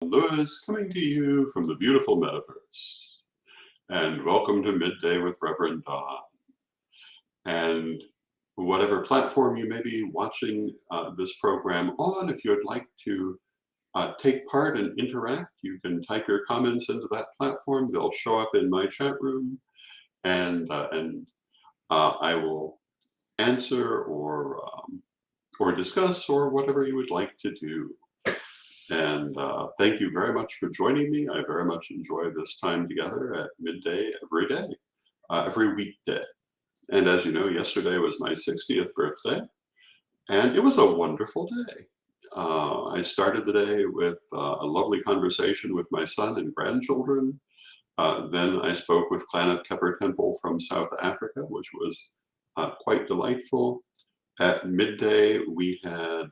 Lewis coming to you from the beautiful metaverse. And welcome to Midday with Rev Don. And whatever platform you may be watching this program on, if you'd like to take part and interact, you can type your comments into that platform. They'll show up in my chat room, and I will answer or discuss or whatever you would like to do. And thank you very much for joining me. I very much enjoy this time together at midday every day, every weekday. And as you know, yesterday was my 60th birthday, and it was a wonderful day. I started the day with a lovely conversation with my son and grandchildren. Then I spoke with Clan of Kepper Temple from South Africa, which was quite delightful. At midday, we had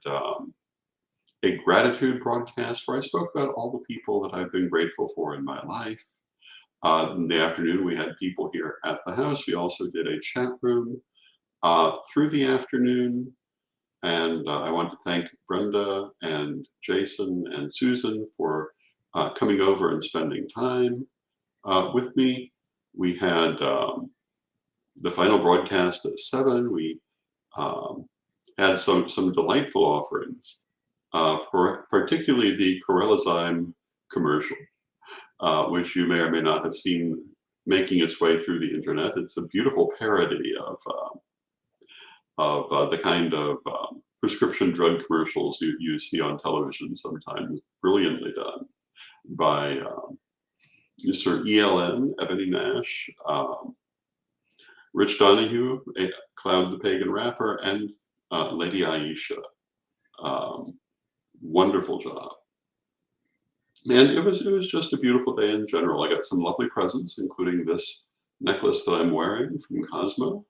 a gratitude broadcast where I spoke about all the people that I've been grateful for in my life. In the afternoon, we had people here at the house. We also did a chat room through the afternoon. And I want to thank Brenda and Jason and Susan for coming over and spending time with me. We had the final broadcast at 7. We had some delightful offerings. Particularly the Corellizyme commercial, which you may or may not have seen making its way through the internet. It's a beautiful parody of the kind of prescription drug commercials you see on television sometimes, brilliantly done by Mr. ELN, Ebony Nash, Rich Donahue, Cloud the Pagan Rapper, and Lady Aisha. Wonderful job. And it was just a beautiful day in general. I got some lovely presents, including this necklace that I'm wearing from Cosmo,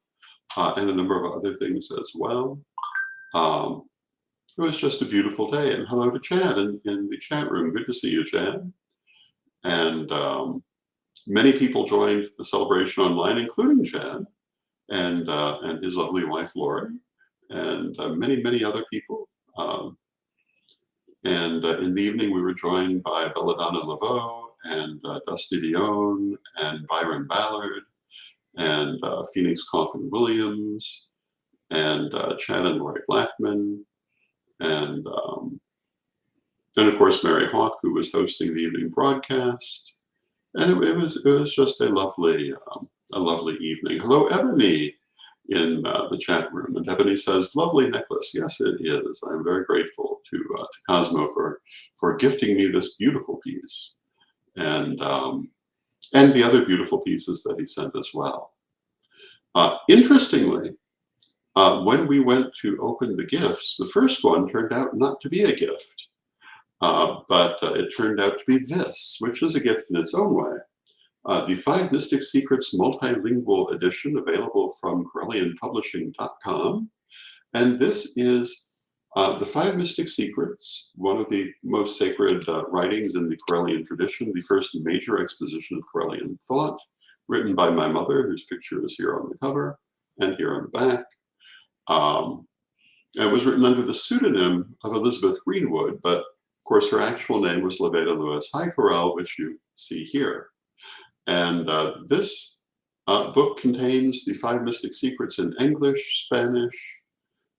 and a number of other things as well. It was just a beautiful day. And hello to Chad in the chat room. Good to see you, Chad. And many people joined the celebration online, including Chad and his lovely wife, Lori, and many other people. And in the evening, we were joined by Belladonna Laveau and Dusty Dion and Byron Ballard and Phoenix Coffin Williams and Chad and Lori Blackman and of course Mary Hawk, who was hosting the evening broadcast. And it was just a lovely evening. Hello, Ebony, in the chat room, and Ebony says, "Lovely necklace." Yes, it is. I'm very grateful to Cosmo for gifting me this beautiful piece, and the other beautiful pieces that he sent as well. Interestingly, when we went to open the gifts, the first one turned out not to be a gift, but it turned out to be this, which is a gift in its own way. The 5 Mystic Secrets Multilingual Edition, available from CorellianPublishing.com. And this is the 5 Mystic Secrets, one of the most sacred writings in the Corellian tradition, the first major exposition of Corellian thought, written by my mother, whose picture is here on the cover and here on the back. It was written under the pseudonym of Elizabeth Greenwood, but of course her actual name was Leveda Lewis Highcorrell, which you see here. And this book contains the 5 Mystic Secrets in English, Spanish,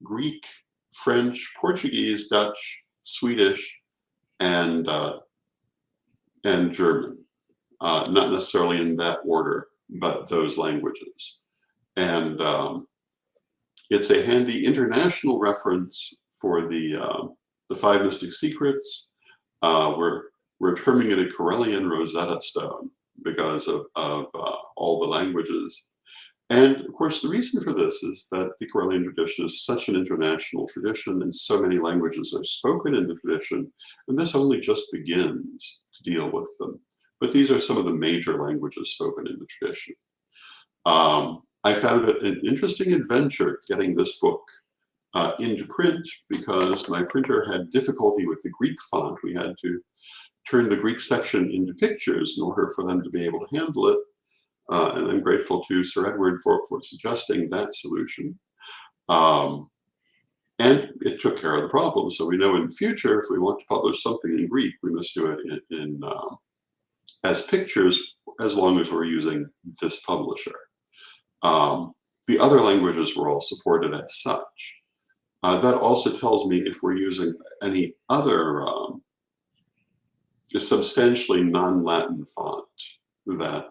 Greek, French, Portuguese, Dutch, Swedish, and German. Not necessarily in that order, but those languages. And it's a handy international reference for the 5 Mystic Secrets. We're terming it a Corellian Rosetta Stone because of all the languages. And of course, the reason for this is that the Corellian tradition is such an international tradition, and so many languages are spoken in the tradition, and this only just begins to deal with them. But these are some of the major languages spoken in the tradition. I found it an interesting adventure getting this book into print because my printer had difficulty with the Greek font. We had to turn the Greek section into pictures in order for them to be able to handle it. And I'm grateful to Sir Edward for suggesting that solution. And it took care of the problem. So we know in the future, if we want to publish something in Greek, we must do it as pictures, as long as we're using this publisher. Um, the other languages were all supported as such. That also tells me if we're using any other substantially non-Latin font, that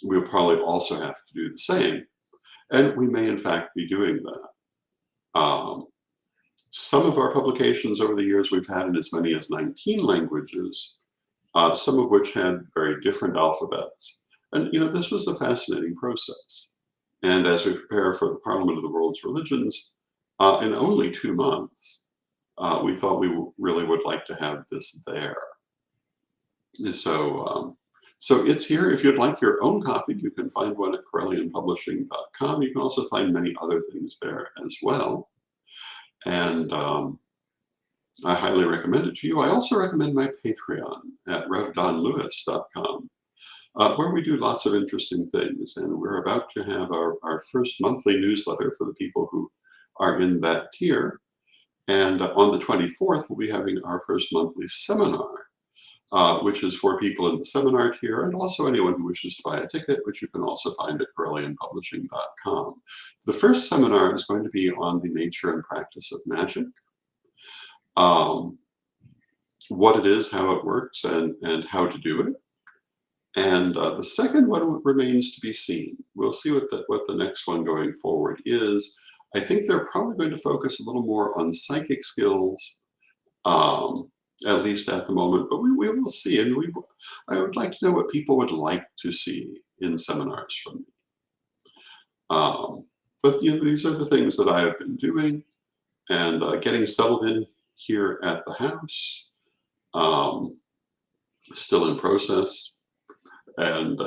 we'll probably also have to do the same. And we may in fact be doing that. Some of our publications over the years we've had in as many as 19 languages, some of which had very different alphabets. And this was a fascinating process. And as we prepare for the Parliament of the World's Religions, in only 2 months, we thought we really would like to have this there. And so it's here. If you'd like your own copy, you can find one at CorellianPublishing.com. You can also find many other things there as well. And I highly recommend it to you. I also recommend my Patreon at RevDonLewis.com, where we do lots of interesting things. And we're about to have our first monthly newsletter for the people who are in that tier. And on the 24th, we'll be having our first monthly seminar, which is for people in the seminar tier and also anyone who wishes to buy a ticket, which you can also find at CorellianPublishing.com. The first seminar is going to be on the nature and practice of magic, what it is, how it works, and how to do it. And the second one remains to be seen. We'll see what the next one going forward is. I think they're probably going to focus a little more on psychic skills, at least at the moment, but we will see. And I would like to know what people would like to see in seminars from me. But these are the things that I have been doing, and getting settled in here at the house, still in process. And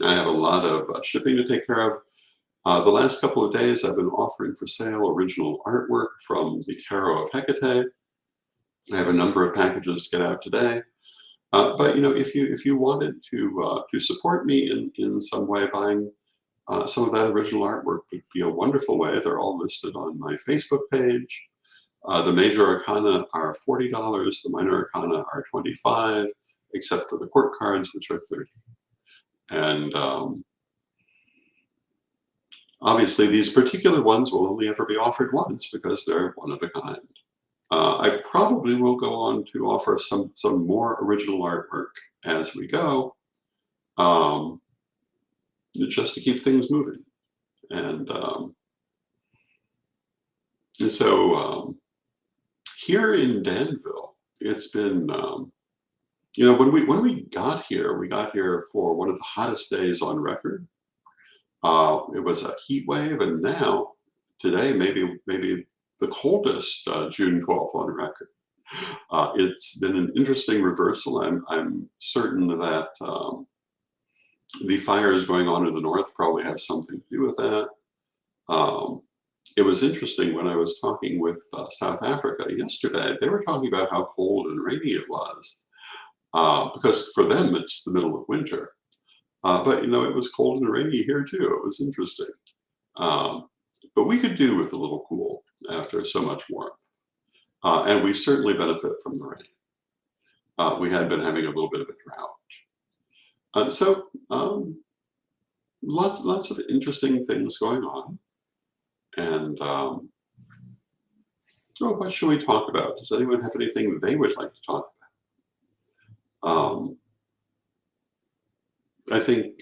I have a lot of shipping to take care of. The last couple of days, I've been offering for sale original artwork from the Tarot of Hecate. I have a number of packages to get out today. But if you wanted to support me in some way, buying some of that original artwork would be a wonderful way. They're all listed on my Facebook page. The major arcana are $40. The minor arcana are $25, except for the court cards, which are $30. And obviously, these particular ones will only ever be offered once because they're one of a kind. I probably will go on to offer some more original artwork as we go, just to keep things moving. And so here in Danville, it's been, when we got here for one of the hottest days on record. It was a heat wave, and now today maybe the coldest June 12th on record. It's been an interesting reversal. I'm certain that the fires going on in the north probably have something to do with that. It was interesting when I was talking with South Africa yesterday. They were talking about how cold and rainy it was, because for them it's the middle of winter. But it was cold and rainy here too. It was interesting. But we could do with a little cool after so much warmth. And we certainly benefit from the rain. We had been having a little bit of a drought. So lots of interesting things going on. And so what should we talk about? Does anyone have anything they would like to talk about? I think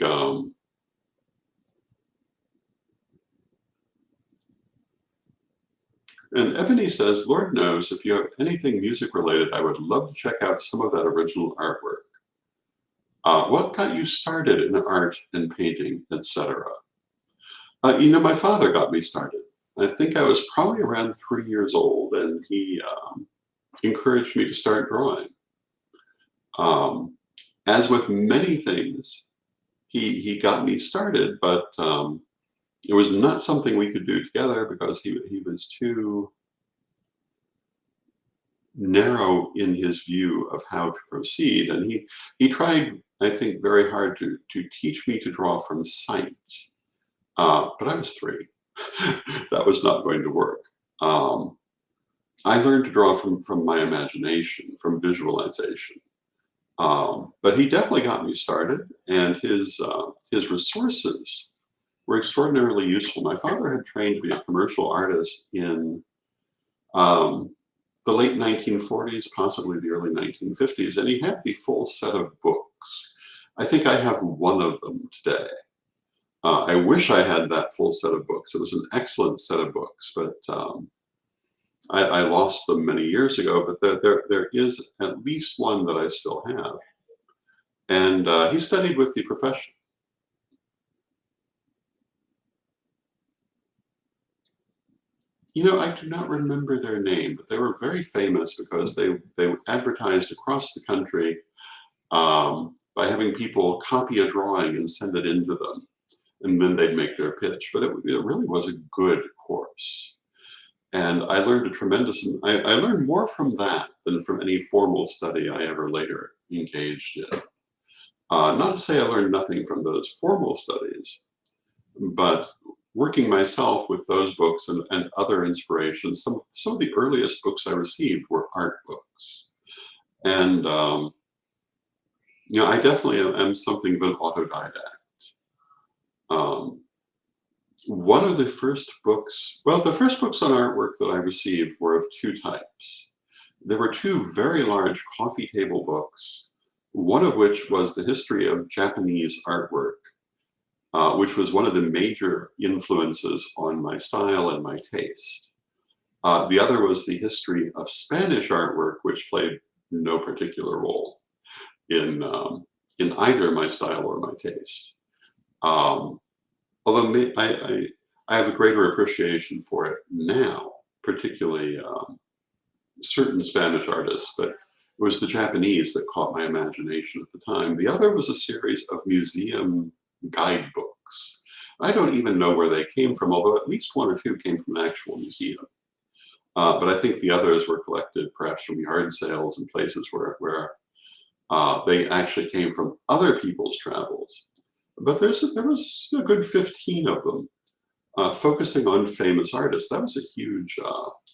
and Ebony says, Lord knows, if you have anything music related, I would love to check out some of that original artwork. What got you started in art and painting, etc.? My father got me started. I think I was probably around 3 years old, and he encouraged me to start drawing. As with many things, he got me started, but it was not something we could do together because he was too narrow in his view of how to proceed. And he tried, I think, very hard to teach me to draw from sight. But I was 3. That was not going to work. Um, I learned to draw from my imagination, from visualization. But he definitely got me started, and his resources were extraordinarily useful. My father had trained to be a commercial artist in um, the late 1940s, possibly the early 1950s, and he had the full set of books. I think I have one of them today. I wish I had that full set of books. It was an excellent set of books, but I lost them many years ago. But there is at least one that I still have. And he studied with the profession. You know, I do not remember their name, but they were very famous because they advertised across the country by having people copy a drawing and send it into them, and then they'd make their pitch. But it really was a good course. And I learned a tremendous, I learned more from that than from any formal study I ever later engaged in. Not to say I learned nothing from those formal studies, but working myself with those books and other inspirations, some of the earliest books I received were art books. And, you know, I definitely am something of an autodidact. Um, One of the first books, well, the first books on artwork that I received were of two types. There were two very large coffee table books, one of which was the history of Japanese artwork, which was one of the major influences on my style and my taste. The other was the history of Spanish artwork, which played no particular role in either my style or my taste. Um, Although I have a greater appreciation for it now, particularly certain Spanish artists, but it was the Japanese that caught my imagination at the time. The other was a series of museum guidebooks. I don't even know where they came from, although at least one or two came from an actual museum. But I think the others were collected perhaps from yard sales and places where they actually came from other people's travels. But there was a good 15 of them, focusing on famous artists. That was a huge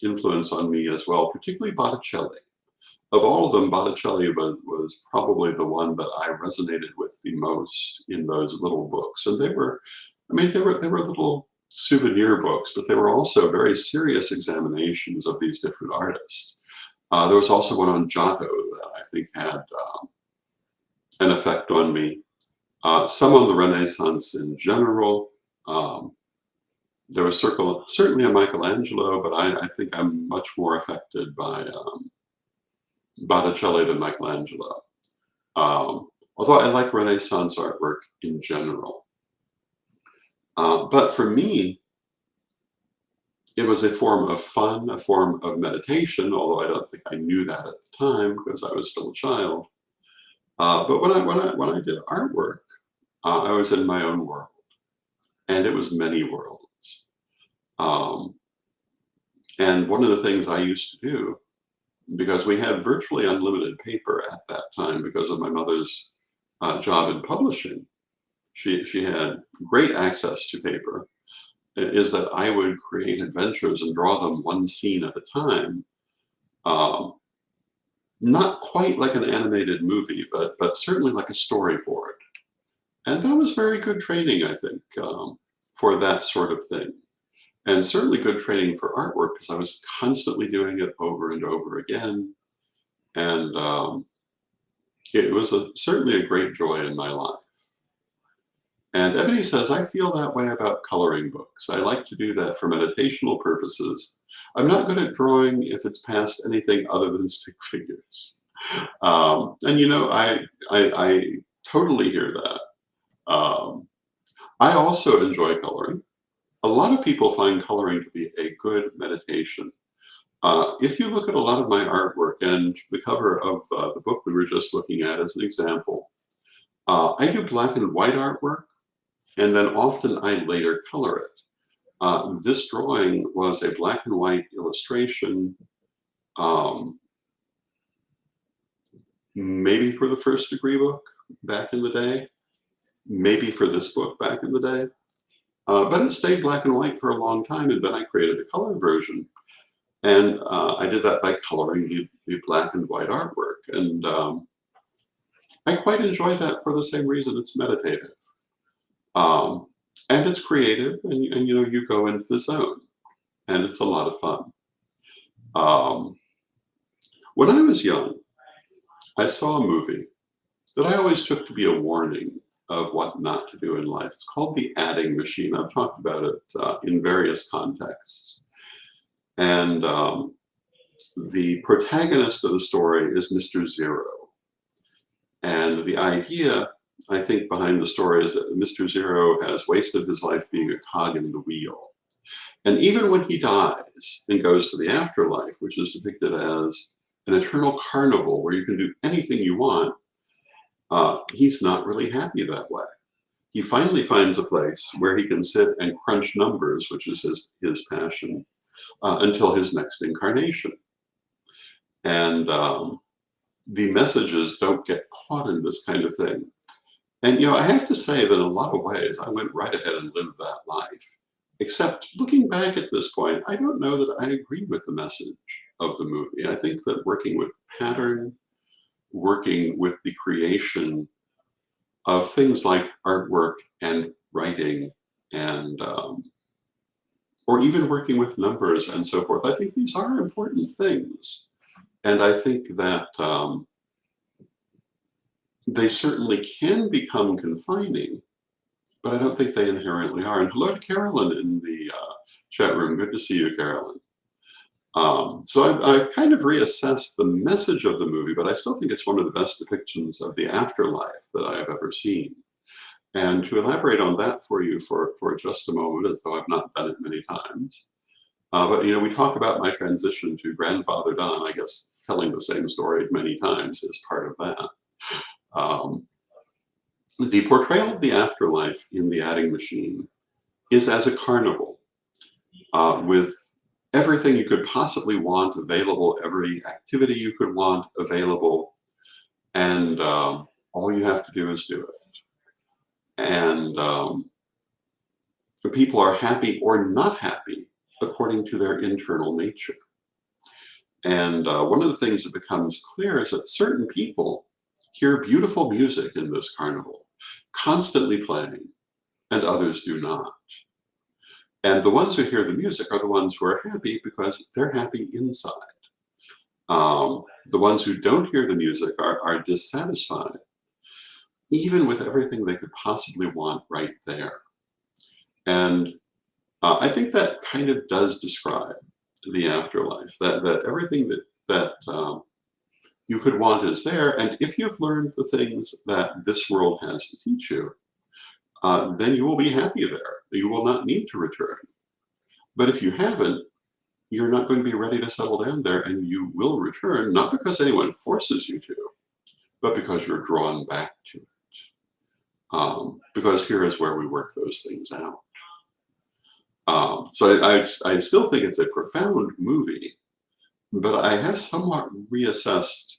influence on me as well, particularly Botticelli. Of all of them, Botticelli was probably the one that I resonated with the most in those little books. And they were, I mean, they were little souvenir books, but they were also very serious examinations of these different artists. There was also one on Giotto that I think had an effect on me. Some on the Renaissance in general. Um, there was certainly a Michelangelo, but I think I'm much more affected by Botticelli than Michelangelo. Although I like Renaissance artwork in general. But for me, it was a form of fun, a form of meditation, although I don't think I knew that at the time because I was still a child. But when I did artwork, I was in my own world, and it was many worlds. Um, and one of the things I used to do, because we had virtually unlimited paper at that time because of my mother's job in publishing, she had great access to paper, is that I would create adventures and draw them one scene at a time. Um, Not quite like an animated movie, but certainly like a storyboard. And that was very good training, I think, for that sort of thing. And certainly good training for artwork because I was constantly doing it over and over again. And it was certainly a great joy in my life. And Ebony says, I feel that way about coloring books. I like to do that for meditational purposes. I'm not good at drawing if it's past anything other than stick figures. And you know, I totally hear that. Um, I also enjoy coloring. A lot of people find coloring to be a good meditation. If you look at a lot of my artwork, and the cover of the book we were just looking at as an example, I do black and white artwork, and then often I later color it. This drawing was a black and white illustration, um, maybe for the First Degree book back in the day, maybe for this book back in the day. But it stayed black and white for a long time, and then I created a color version. And I did that by coloring the black and white artwork. And I quite enjoy that for the same reason. It's meditative. Um, and it's creative, and you know, you go into the zone, and it's a lot of fun. Um, when I was young, I saw a movie that I always took to be a warning of what not to do in life. It's called The Adding Machine. I've talked about it in various contexts. And the protagonist of the story is Mr. Zero. And the idea, I think, behind the story is that Mr. Zero has wasted his life being a cog in the wheel. And even when he dies and goes to the afterlife, which is depicted as an eternal carnival where you can do anything you want, he's not really happy that way. He finally finds a place where he can sit and crunch numbers, which is his passion, until his next incarnation. And the messages don't get caught in this kind of thing. And you know, I have to say that in a lot of ways, I went right ahead and lived that life. Except looking back at this point, I don't know that I agree with the message of the movie. I think that working with pattern, working with the creation of things like artwork and writing and or even working with numbers and so forth, I think these are important things. And I think that they certainly can become confining, but I don't think they inherently are. And hello to Carolyn in the chat room. Good to see you, Carolyn. So I've kind of reassessed the message of the movie, but I still think it's one of the best depictions of the afterlife that I have ever seen. And to elaborate on that for you for just a moment, as though I've not done it many times. But you know, we talk about my transition to Grandfather Don. I guess telling the same story many times is part of that. The portrayal of the afterlife in The Adding Machine is as a carnival with everything you could possibly want available, every activity you could want available, and all you have to do is do it. And people are happy or not happy according to their internal nature. And one of the things that becomes clear is that certain people hear beautiful music in this carnival, constantly playing, and others do not. And the ones who hear the music are the ones who are happy because they're happy inside. The ones who don't hear the music are dissatisfied, even with everything they could possibly want right there. And I think that kind of does describe the afterlife, that everything that you could want is there. And if you've learned the things that this world has to teach you, then you will be happy there. You will not need to return. But if you haven't, you're not going to be ready to settle down there, and you will return, not because anyone forces you to, but because you're drawn back to it. Because here is where we work those things out. So I still think it's a profound movie, but I have somewhat reassessed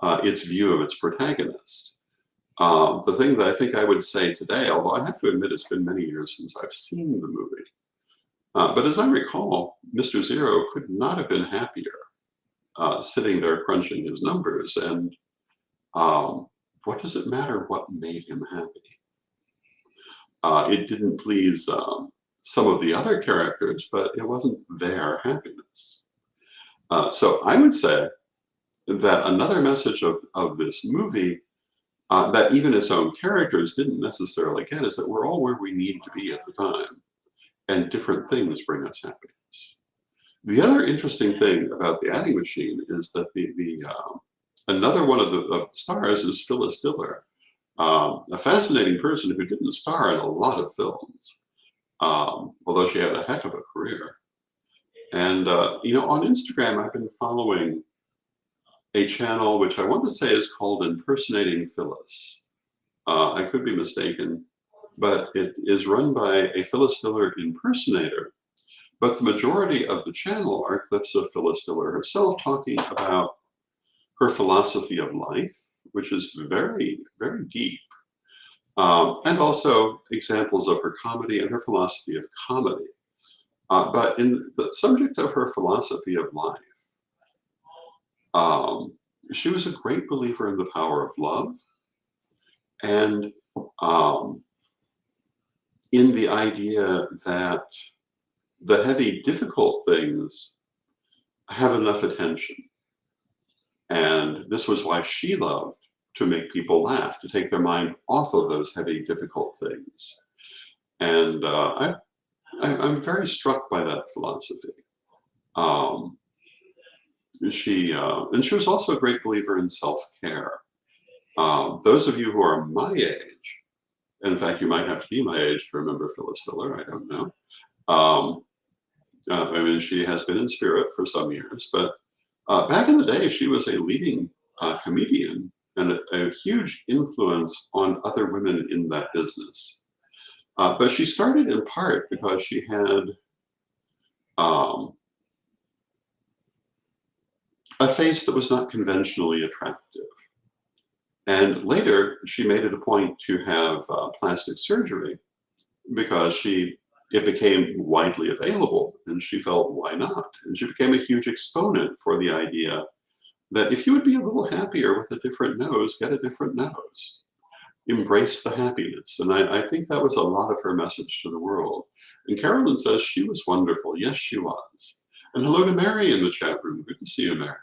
its view of its protagonist. The thing that I think I would say today, although I have to admit it's been many years since I've seen the movie, but as I recall, Mr. Zero could not have been happier sitting there crunching his numbers. And what does it matter what made him happy? It didn't please some of the other characters, but it wasn't their happiness. So I would say that another message of this movie that even its own characters didn't necessarily get is that we're all where we need to be at the time, and different things bring us happiness. The other interesting thing about The Adding Machine is that another one of the stars is Phyllis Diller, a fascinating person who didn't star in a lot of films, although she had a heck of a career. And you know, on Instagram, I've been following a channel which I want to say is called Impersonating Phyllis. I could be mistaken, but it is run by a Phyllis Diller impersonator. But the majority of the channel are clips of Phyllis Diller herself talking about her philosophy of life, which is very, very deep. and also examples of her comedy and her philosophy of comedy. But in the subject of her philosophy of life, um, she was a great believer in the power of love and um, in the idea that the heavy, difficult things have enough attention. And this was why she loved to make people laugh, to take their mind off of those heavy, difficult things. And I'm very struck by that philosophy. Um, and she was also a great believer in self-care. Those of you who are my age, and in fact, you might have to be my age to remember Phyllis Diller, I don't know. Um, I mean, she has been in spirit for some years, but back in the day, she was a leading comedian and a huge influence on other women in that business. But she started in part because she had um, a face that was not conventionally attractive. And later, she made it a point to have plastic surgery because it became widely available, and she felt, why not? And she became a huge exponent for the idea that if you would be a little happier with a different nose, get a different nose. Embrace the happiness. And I think that was a lot of her message to the world. And Carolyn says she was wonderful. Yes, she was. And hello to Mary in the chat room. Good to see you, Mary.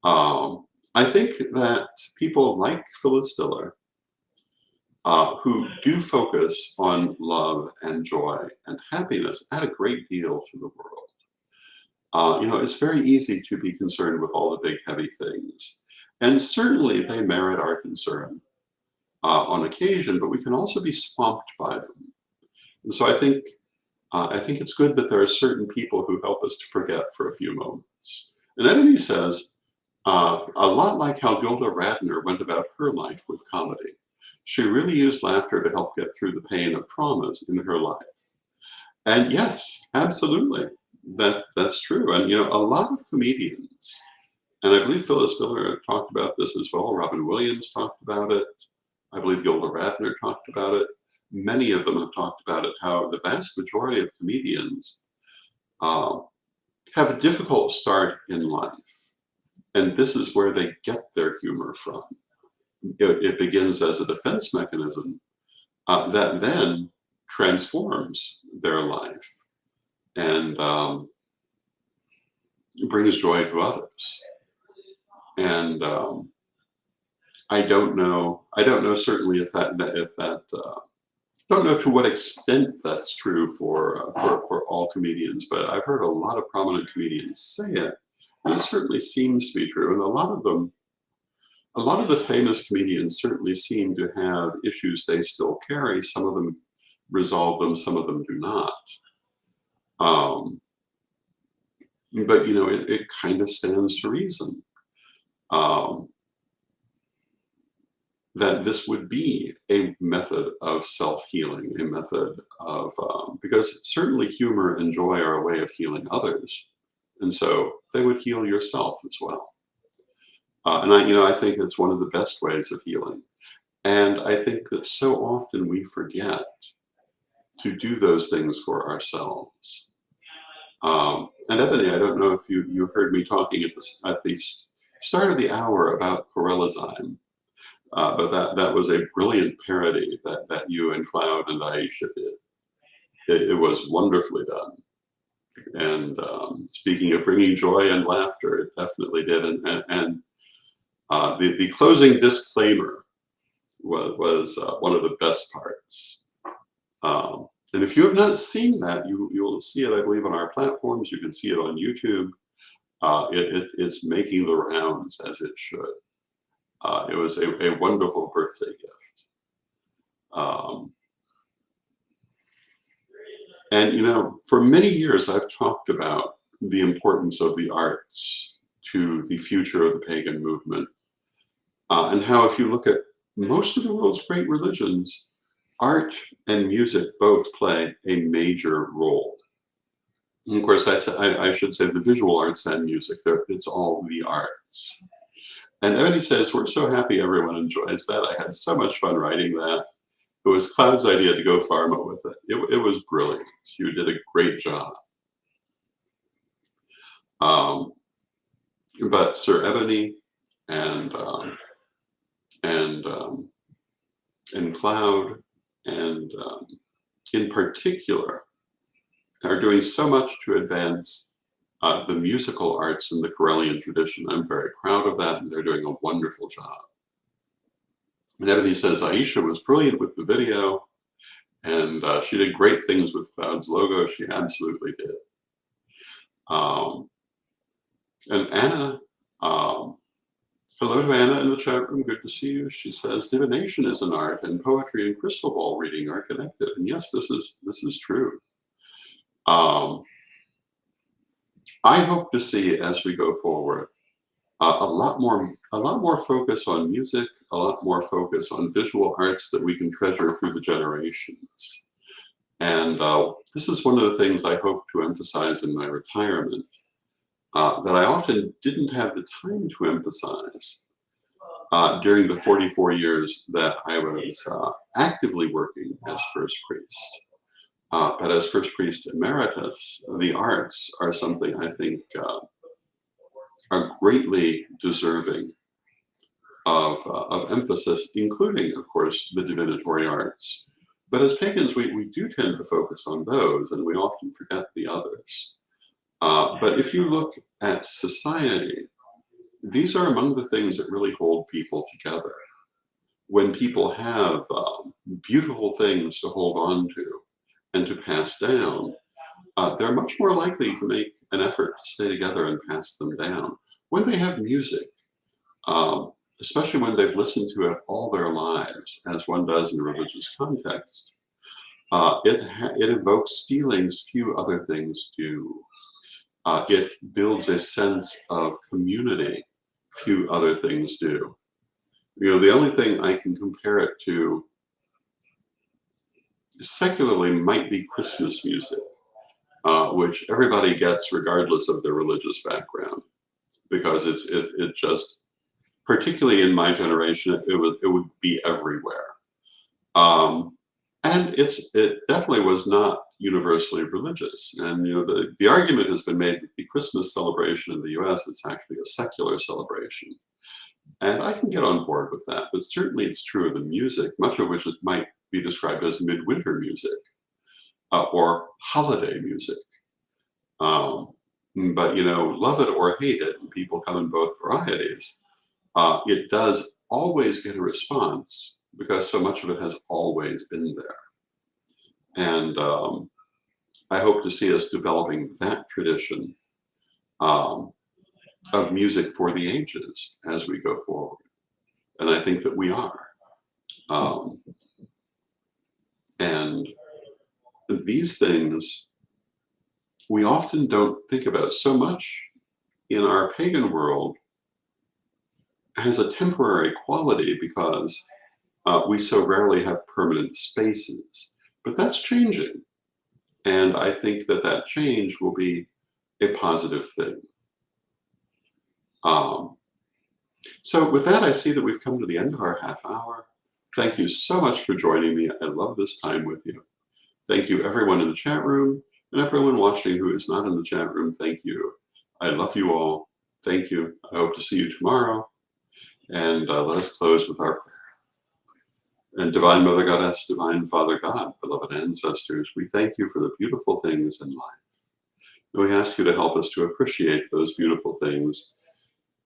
I think that people like Phyllis Diller, who do focus on love and joy and happiness, add a great deal to the world. It's very easy to be concerned with all the big, heavy things. And certainly they merit our concern on occasion, but we can also be swamped by them. And so I think it's good that there are certain people who help us to forget for a few moments. And Ebony says, a lot like how Gilda Radner went about her life with comedy. She really used laughter to help get through the pain of traumas in her life. And yes, absolutely, that's true. And a lot of comedians, and I believe Phyllis Diller talked about this as well. Robin Williams talked about it. I believe Gilda Radner talked about it. Many of them have talked about it, how the vast majority of comedians have a difficult start in life. And this is where they get their humor from. It begins as a defense mechanism that then transforms their life and brings joy to others. And I don't know certainly if that don't know to what extent that's true for all comedians, but I've heard a lot of prominent comedians say it, and it certainly seems to be true. And a lot of the famous comedians certainly seem to have issues they still carry. Some of them resolve them, some of them do not. But it kind of stands to reason that this would be a method of self-healing, a method of because certainly humor and joy are a way of healing others, and so they would heal yourself as well. And I think it's one of the best ways of healing. And I think that so often we forget to do those things for ourselves. And Ebony, I don't know if you heard me talking at the start of the hour about Corellizyme, but that was a brilliant parody that you and Cloud and Aisha did. It was wonderfully done. And speaking of bringing joy and laughter, it definitely did. And the closing disclaimer was one of the best parts. And if you have not seen that, you will see it, I believe, on our platforms. You can see it on YouTube. It's making the rounds as it should. It was a wonderful birthday gift. And for many years, I've talked about the importance of the arts to the future of the pagan movement. And how if you look at most of the world's great religions, art and music both play a major role. And of course, I should say the visual arts and music, it's all the arts. And Ebony says, we're so happy everyone enjoys that. I had so much fun writing that. it was Cloud's idea to go pharma with it. It was brilliant. You did a great job. But Sir Ebony and and um, and Cloud and in particular are doing so much to advance the musical arts in the Corellian tradition. I'm very proud of that, and they're doing a wonderful job. And Ebony says Aisha was brilliant with the video, and she did great things with Cloud's logo. She absolutely did. And Anna, hello to Anna in the chat room. Good to see you. She says divination is an art, and poetry and crystal ball reading are connected. And yes, this is true. I hope to see as we go forward a lot more focus on music, a lot more focus on visual arts that we can treasure through the generations. And this is one of the things I hope to emphasize in my retirement that I often didn't have the time to emphasize during the 44 years that I was actively working as first priest. But as first priest emeritus, the arts are something I think are greatly deserving of emphasis, including, of course, the divinatory arts. But as pagans, we do tend to focus on those, and we often forget the others. But if you look at society, these are among the things that really hold people together. When people have beautiful things to hold on to and to pass down, they're much more likely to make an effort to stay together and pass them down. When they have music, especially when they've listened to it all their lives, as one does in a religious context, it evokes feelings few other things do. It builds a sense of community few other things do. You know, the only thing I can compare it to secularly might be Christmas music, which everybody gets regardless of their religious background, because it just, particularly in my generation, it would be everywhere. And it definitely was not universally religious. And you know, the argument has been made that the Christmas celebration in the US is actually a secular celebration. And I can get on board with that, but certainly it's true of the music, much of which it might be described as midwinter music or holiday music. But you know, love it or hate it, and people come in both varieties, it does always get a response because so much of it has always been there. And I hope to see us developing that tradition of music for the ages as we go forward. And I think that we are. And these things we often don't think about. So much in our pagan world has a temporary quality because we so rarely have permanent spaces. But that's changing. And I think that that change will be a positive thing. So with that, I see that we've come to the end of our half hour. Thank you so much for joining me. I love this time with you. Thank you, everyone in the chat room, and everyone watching who is not in the chat room. Thank you. I love you all. Thank you. I hope to see you tomorrow. And let us close with our prayer. And Divine Mother Goddess, Divine Father God, beloved ancestors, we thank you for the beautiful things in life. And we ask you to help us to appreciate those beautiful things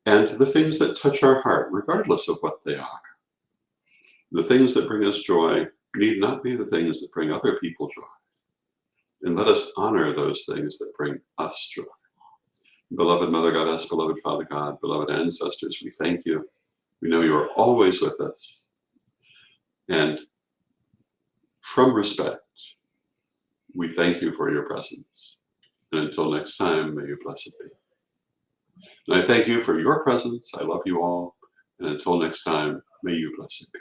and the things that touch our heart, regardless of what they are. The things that bring us joy need not be the things that bring other people joy. And let us honor those things that bring us joy. Beloved Mother Goddess, beloved Father God, beloved ancestors, we thank you. We know you are always with us. And from respect, we thank you for your presence. And until next time, may you blessed be. And I thank you for your presence. I love you all. And until next time, may you blessed be.